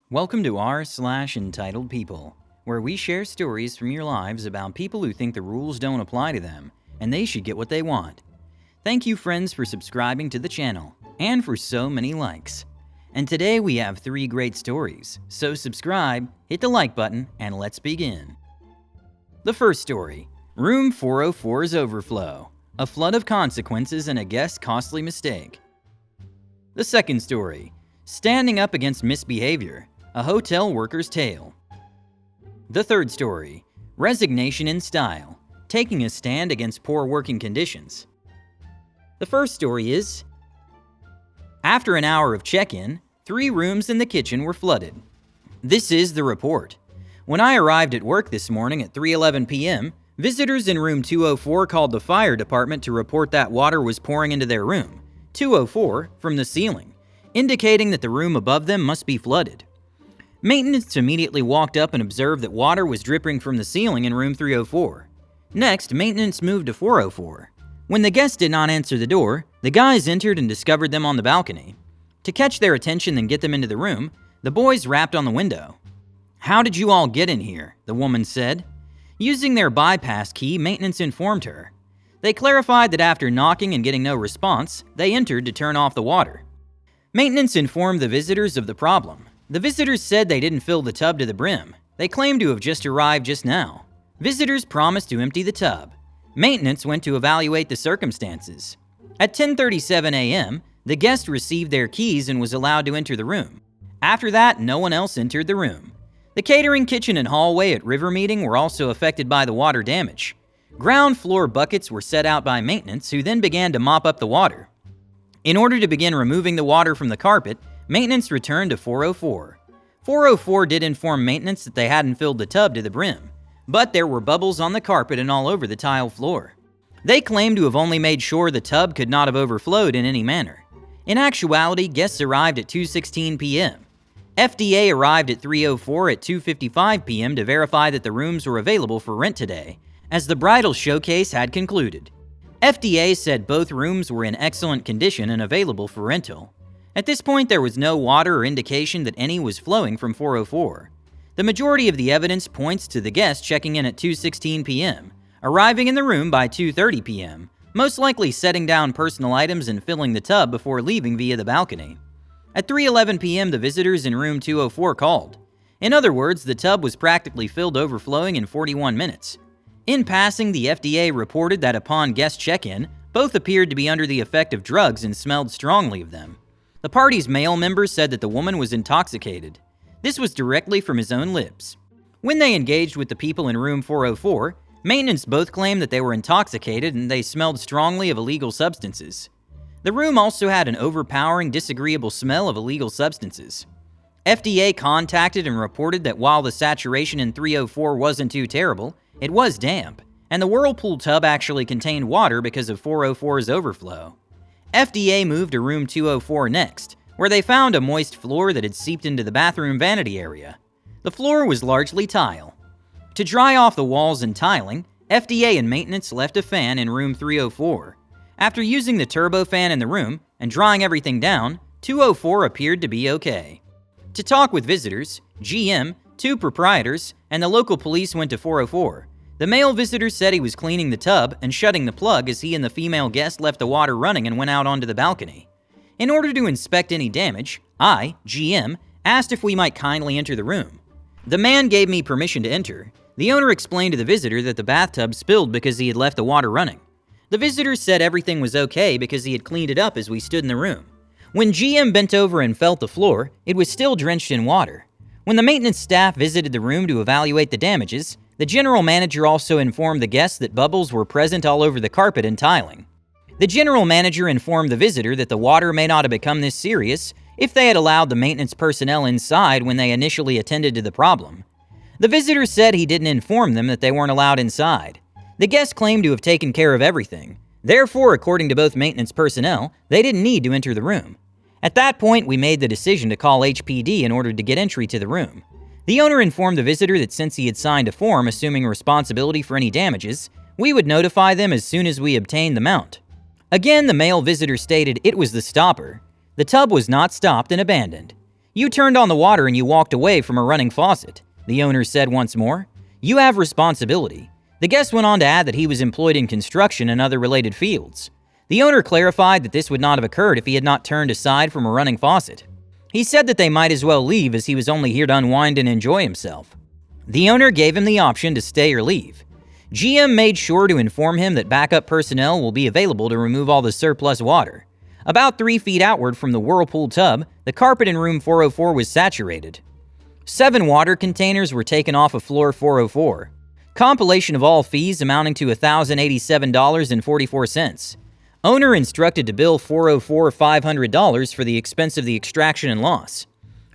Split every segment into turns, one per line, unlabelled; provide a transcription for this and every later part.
Welcome to r/entitled people, where we share stories from your lives about people who think the rules don't apply to them and they should get what they want. Thank you, friends, for subscribing to the channel and for so many likes. And today we have 3 great stories, so subscribe, hit the like button, and let's begin. The first story, Room 404's Overflow, a flood of consequences and a guest's costly mistake. The second story, Standing Up Against Misbehavior, a hotel worker's tale. The third story, Resignation in Style, taking a stand against poor working conditions. The first story is, after an hour of check-in, 3 rooms in the kitchen were flooded. This is the report. When I arrived at work this morning at 3:11 p.m., visitors in room 204 called the fire department to report that water was pouring into their room, 204, from the ceiling, indicating that the room above them must be flooded. Maintenance immediately walked up and observed that water was dripping from the ceiling in room 304. Next, maintenance moved to 404. When the guests did not answer the door, the guys entered and discovered them on the balcony. To catch their attention and get them into the room, the boys rapped on the window. "How did you all get in here?" the woman said. Using their bypass key, maintenance informed her. They clarified that after knocking and getting no response, they entered to turn off the water. Maintenance informed the visitors of the problem. The visitors said they didn't fill the tub to the brim. They claimed to have just arrived just now. Visitors promised to empty the tub. Maintenance went to evaluate the circumstances. At 10:37 a.m., the guest received their keys and was allowed to enter the room. After that, no one else entered the room. The catering kitchen and hallway at River Meeting were also affected by the water damage. Ground floor buckets were set out by maintenance, who then began to mop up the water. In order to begin removing the water from the carpet, maintenance returned to 404. 404 did inform maintenance that they hadn't filled the tub to the brim, but there were bubbles on the carpet and all over the tile floor. They claimed to have only made sure the tub could not have overflowed in any manner. In actuality, guests arrived at 2:16 p.m. FDA arrived at 3:04 at 2:55 p.m. to verify that the rooms were available for rent today, as the bridal showcase had concluded. FDA said both rooms were in excellent condition and available for rental. At this point, there was no water or indication that any was flowing from 404. The majority of the evidence points to the guest checking in at 2:16 p.m., arriving in the room by 2:30 p.m., most likely setting down personal items and filling the tub before leaving via the balcony. At 3:11 p.m., the visitors in room 204 called. In other words, the tub was practically filled overflowing in 41 minutes. In passing, the FDA reported that upon guest check-in, both appeared to be under the effect of drugs and smelled strongly of them. The party's male member said that the woman was intoxicated. This was directly from his own lips. When they engaged with the people in room 404, maintenance both claimed that they were intoxicated and they smelled strongly of illegal substances. The room also had an overpowering, disagreeable smell of illegal substances. FDA contacted and reported that while the saturation in 304 wasn't too terrible, it was damp, and the whirlpool tub actually contained water because of 404's overflow. FDA moved to room 204 next, where they found a moist floor that had seeped into the bathroom vanity area. The floor was largely tile. To dry off the walls and tiling, FDA and maintenance left a fan in room 304. After using the turbofan in the room and drying everything down, 204 appeared to be okay. To talk with visitors, GM, 2 proprietors, and the local police went to 404. The male visitor said he was cleaning the tub and shutting the plug as he and the female guest left the water running and went out onto the balcony. In order to inspect any damage, I, GM, asked if we might kindly enter the room. The man gave me permission to enter. The owner explained to the visitor that the bathtub spilled because he had left the water running. The visitor said everything was okay because he had cleaned it up as we stood in the room. When GM bent over and felt the floor, it was still drenched in water. When the maintenance staff visited the room to evaluate the damages, the general manager also informed the guests that bubbles were present all over the carpet and tiling. The general manager informed the visitor that the water may not have become this serious if they had allowed the maintenance personnel inside when they initially attended to the problem. The visitor said he didn't inform them that they weren't allowed inside. The guests claimed to have taken care of everything. Therefore, according to both maintenance personnel, they didn't need to enter the room. At that point, we made the decision to call HPD in order to get entry to the room. The owner informed the visitor that since he had signed a form assuming responsibility for any damages, we would notify them as soon as we obtained the mount. Again, the male visitor stated it was the stopper. The tub was not stopped and abandoned. You turned on the water and you walked away from a running faucet," the owner said once more. "You have responsibility." The guest went on to add that he was employed in construction and other related fields. The owner clarified that this would not have occurred if he had not turned aside from a running faucet. He said that they might as well leave as he was only here to unwind and enjoy himself. The owner gave him the option to stay or leave. GM made sure to inform him that backup personnel will be available to remove all the surplus water. About 3 feet outward from the whirlpool tub, the carpet in room 404 was saturated. 7 water containers were taken off of floor 404. Compilation of all fees amounting to $1,087.44. Owner instructed to bill 404 $500 for the expense of the extraction and loss.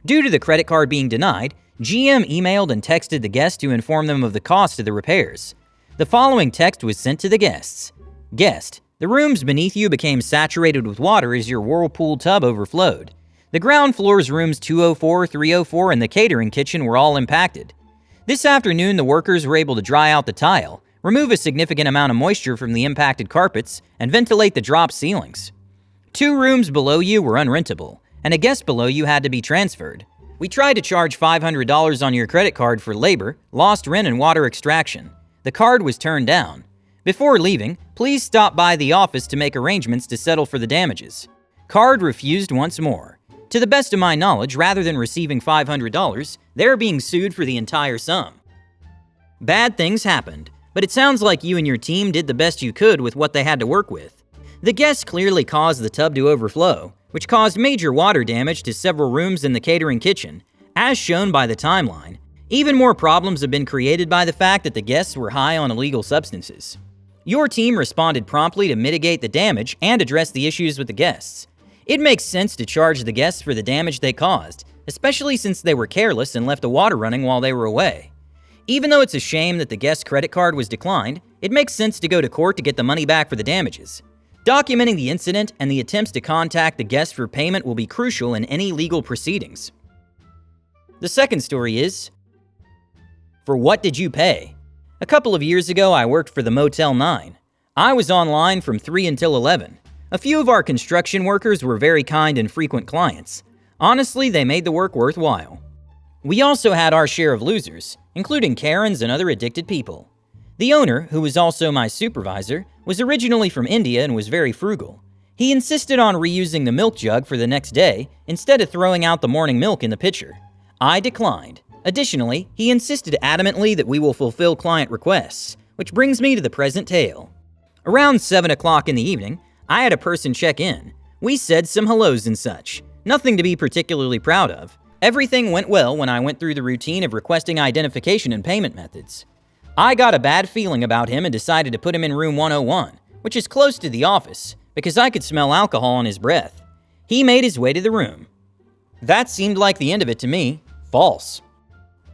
Due to the credit card being denied, GM emailed and texted the guest to inform them of the cost of the repairs. The following text was sent to the guests. "Guest, the rooms beneath you became saturated with water as your whirlpool tub overflowed. The ground floors rooms 204, 304, and the catering kitchen were all impacted. This afternoon, the workers were able to dry out the tile, remove a significant amount of moisture from the impacted carpets, and ventilate the drop ceilings. 2 rooms below you were unrentable, and a guest below you had to be transferred. We tried to charge $500 on your credit card for labor, lost rent, and water extraction. The card was turned down. Before leaving, please stop by the office to make arrangements to settle for the damages." Card refused once more. To the best of my knowledge, rather than receiving $500, they're being sued for the entire sum. Bad things happened, but it sounds like you and your team did the best you could with what they had to work with. The guests clearly caused the tub to overflow, which caused major water damage to several rooms in the catering kitchen, as shown by the timeline. Even more problems have been created by the fact that the guests were high on illegal substances. Your team responded promptly to mitigate the damage and address the issues with the guests. It makes sense to charge the guests for the damage they caused, especially since they were careless and left the water running while they were away. Even though it's a shame that the guest's credit card was declined, it makes sense to go to court to get the money back for the damages. Documenting the incident and the attempts to contact the guest for payment will be crucial in any legal proceedings. The second story is, for what did you pay? A couple of years ago, I worked for the Motel 9. I was online from 3 until 11. A few of our construction workers were very kind and frequent clients. Honestly, they made the work worthwhile. We also had our share of losers, including Karens and other addicted people. The owner, who was also my supervisor, was originally from India and was very frugal. He insisted on reusing the milk jug for the next day instead of throwing out the morning milk in the pitcher. I declined. Additionally, he insisted adamantly that we will fulfill client requests, which brings me to the present tale. Around 7 o'clock in the evening, I had a person check in. We said some hellos and such. Nothing to be particularly proud of. Everything went well when I went through the routine of requesting identification and payment methods. I got a bad feeling about him and decided to put him in room 101, which is close to the office, because I could smell alcohol on his breath. He made his way to the room. That seemed like the end of it to me. False.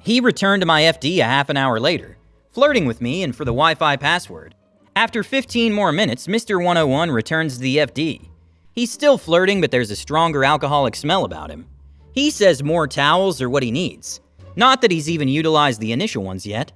He returned to my FD a half an hour later, flirting with me and for the Wi-Fi password. After 15 more minutes, Mr. 101 returns to the FD. He's still flirting, but there's a stronger alcoholic smell about him. He says more towels are what he needs. Not that he's even utilized the initial ones yet.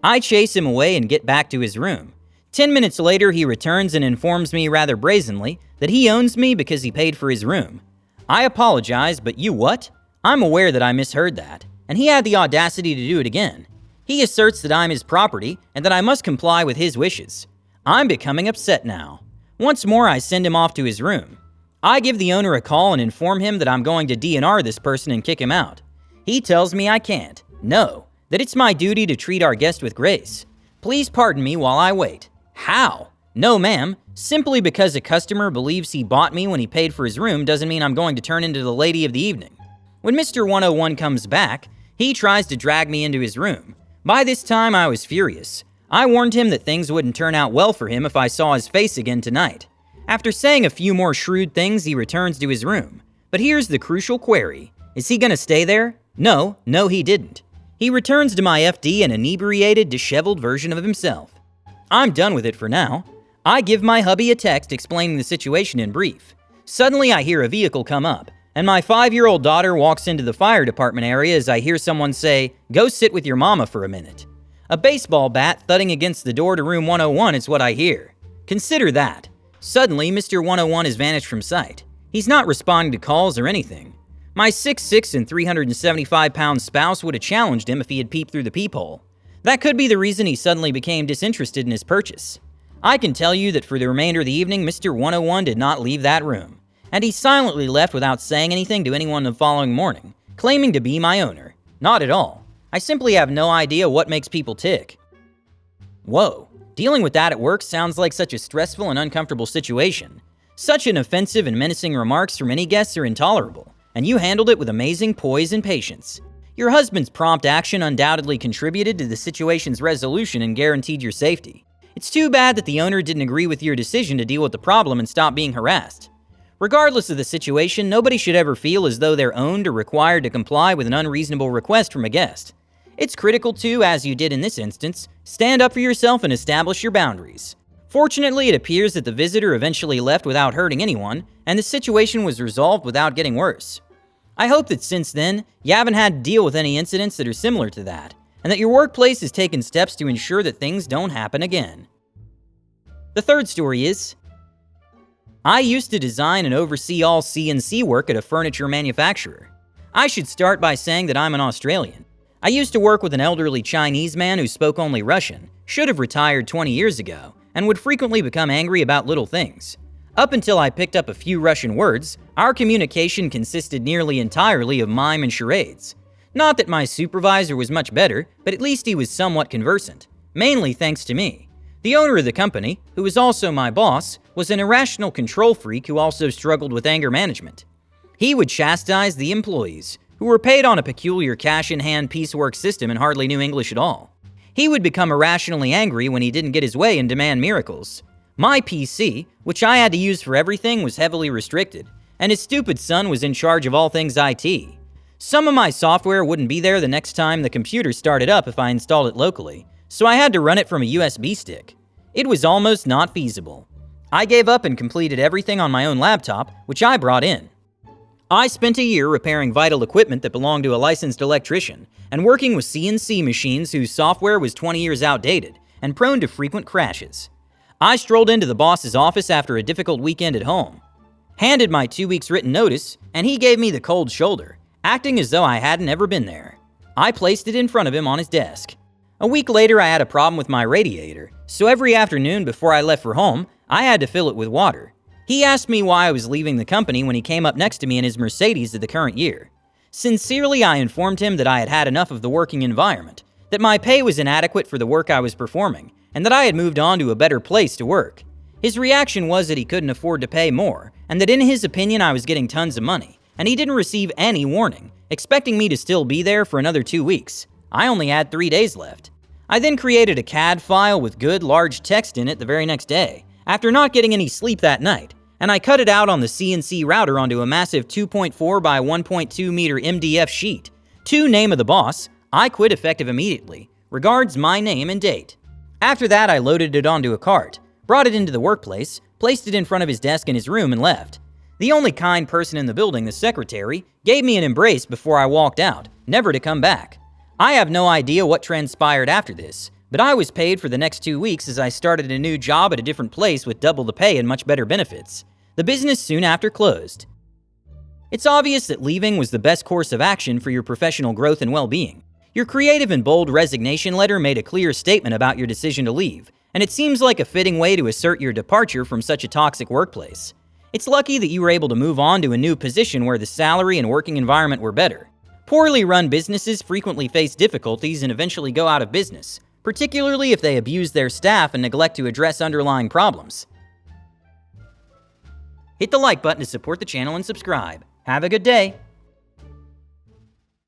I chase him away and get back to his room. 10 minutes later, he returns and informs me rather brazenly that he owns me because he paid for his room. I apologize, but you what? I'm aware that I misheard that, and he had the audacity to do it again. He asserts that I'm his property and that I must comply with his wishes. I'm becoming upset now. Once more, I send him off to his room. I give the owner a call and inform him that I'm going to DNR this person and kick him out. He tells me I can't. No, that it's my duty to treat our guest with grace. Please pardon me while I wait. How? No, ma'am. Simply because a customer believes he bought me when he paid for his room doesn't mean I'm going to turn into the lady of the evening. When Mr. 101 comes back, he tries to drag me into his room. By this time, I was furious. I warned him that things wouldn't turn out well for him if I saw his face again tonight. After saying a few more shrewd things, he returns to his room. But here's the crucial query. Is he gonna stay there? No, he didn't. He returns to my FD an inebriated, disheveled version of himself. I'm done with it for now. I give my hubby a text explaining the situation in brief. Suddenly I hear a vehicle come up, and my 5-year-old daughter walks into the fire department area as I hear someone say, "Go sit with your mama for a minute." A baseball bat thudding against the door to room 101 is what I hear. Consider that. Suddenly, Mr. 101 has vanished from sight. He's not responding to calls or anything. My 6'6" and 375-pound spouse would have challenged him if he had peeped through the peephole. That could be the reason he suddenly became disinterested in his purchase. I can tell you that for the remainder of the evening, Mr. 101 did not leave that room, and he silently left without saying anything to anyone the following morning, claiming to be my owner. Not at all. I simply have no idea what makes people tick. Whoa, dealing with that at work sounds like such a stressful and uncomfortable situation. Such an offensive and menacing remarks from any guests are intolerable, and you handled it with amazing poise and patience. Your husband's prompt action undoubtedly contributed to the situation's resolution and guaranteed your safety. It's too bad that the owner didn't agree with your decision to deal with the problem and stop being harassed. Regardless of the situation, nobody should ever feel as though they're owned or required to comply with an unreasonable request from a guest. It's critical to, as you did in this instance, stand up for yourself and establish your boundaries. Fortunately, it appears that the visitor eventually left without hurting anyone, and the situation was resolved without getting worse. I hope that since then, you haven't had to deal with any incidents that are similar to that, and that your workplace has taken steps to ensure that things don't happen again. The third story is, I used to design and oversee all CNC work at a furniture manufacturer. I should start by saying that I'm an Australian. I used to work with an elderly Chinese man who spoke only Russian, should have retired 20 years ago, and would frequently become angry about little things. Up until I picked up a few Russian words, our communication consisted nearly entirely of mime and charades. Not that my supervisor was much better, but at least he was somewhat conversant, mainly thanks to me. The owner of the company, who was also my boss, was an irrational control freak who also struggled with anger management. He would chastise the employees, who were paid on a peculiar cash-in-hand piecework system and hardly knew English at all. He would become irrationally angry when he didn't get his way and demand miracles. My PC, which I had to use for everything, was heavily restricted, and his stupid son was in charge of all things IT. Some of my software wouldn't be there the next time the computer started up if I installed it locally, so I had to run it from a USB stick. It was almost not feasible. I gave up and completed everything on my own laptop, which I brought in. I spent a year repairing vital equipment that belonged to a licensed electrician and working with CNC machines whose software was 20 years outdated and prone to frequent crashes. I strolled into the boss's office after a difficult weekend at home, handed my 2 weeks written notice, and he gave me the cold shoulder, acting as though I hadn't ever been there. I placed it in front of him on his desk. A week later, I had a problem with my radiator, so every afternoon before I left for home, I had to fill it with water. He asked me why I was leaving the company when he came up next to me in his Mercedes of the current year. Sincerely, I informed him that I had had enough of the working environment, that my pay was inadequate for the work I was performing, and that I had moved on to a better place to work. His reaction was that he couldn't afford to pay more, and that in his opinion I was getting tons of money, and he didn't receive any warning, expecting me to still be there for another 2 weeks. I only had 3 days left. I then created a CAD file with good large text in it the very next day, after not getting any sleep that night, and I cut it out on the CNC router onto a massive 2.4 by 1.2 meter MDF sheet. To name of the boss, I quit effective immediately. Regards, my name and date. After that, I loaded it onto a cart, brought it into the workplace, placed it in front of his desk in his room, and left. The only kind person in the building, the secretary, gave me an embrace before I walked out, never to come back. I have no idea what transpired after this, but I was paid for the next 2 weeks as I started a new job at a different place with double the pay and much better benefits. The business soon after closed. It's obvious that leaving was the best course of action for your professional growth and well-being. Your creative and bold resignation letter made a clear statement about your decision to leave, and it seems like a fitting way to assert your departure from such a toxic workplace. It's lucky that you were able to move on to a new position where the salary and working environment were better. Poorly run businesses frequently face difficulties and eventually go out of business, particularly if they abuse their staff and neglect to address underlying problems. Hit the like button to support the channel and subscribe. Have a good day.